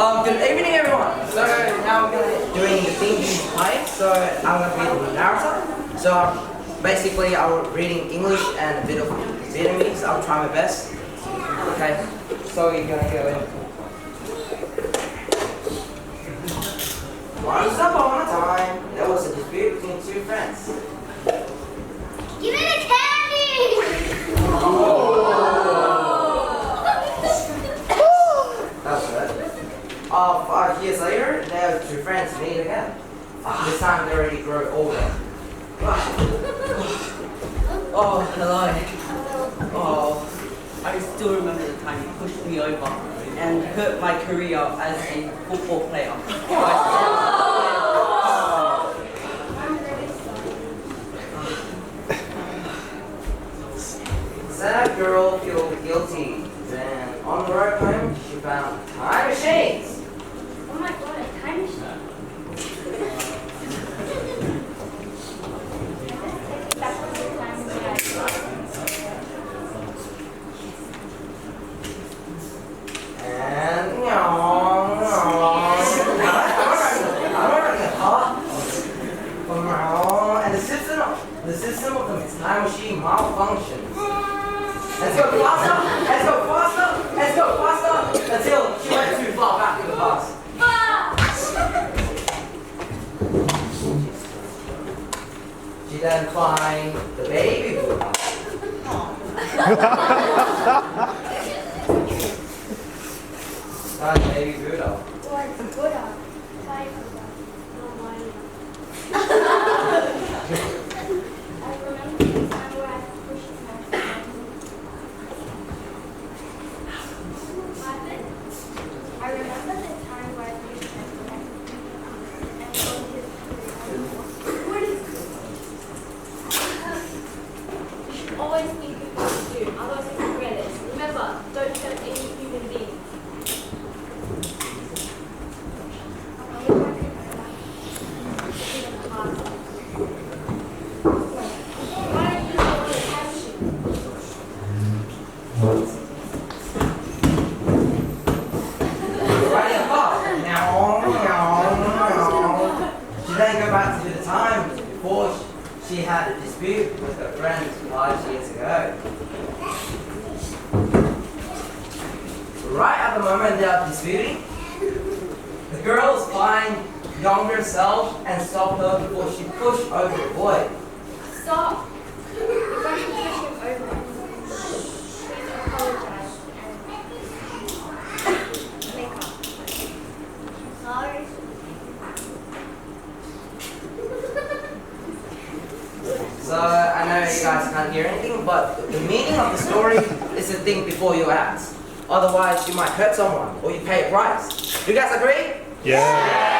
Good evening, everyone. So now we're doing the thinking play. So I'm going to be the narrator. So basically, I'm reading English and a bit of Vietnamese. I'll try my best. Okay. So you're going to go in. Once upon a time, there was a dispute between two friends. Give me the candy! That's good. 5 years later, their two friends meet again. This time they already grow older. Oh, hello. Oh, I still remember the time you pushed me over and hurt my career as a football player. Sad girl feels guilty. Then on the road home, she found time machines. Oh my god, a time machine. That's what the time machine. And and the system of the time machine malfunctions. Let's go faster! Let's go faster! Let's go faster! Until she went too far back in the past. She then finds the baby Buddha. That's baby Buddha. Or Buddha. Five Buddha. I remember the time where I pushed my friend. I remember the time where I pushed my friend and told his what is this? You should always think before you do, otherwise you regret it. Remember, don't hurt any human being. She then go back to the time before she had a dispute with her friends 5 years ago. Right at the moment they are disputing, the girls find younger self and stop her before she pushed over the boy. Stop! You're going to push him over. Please apologize and make up. Sorry. So I know you guys can't hear anything, but the meaning of the story is to think before you act. Otherwise you might hurt someone or you pay a price. Do you guys agree? Yeah.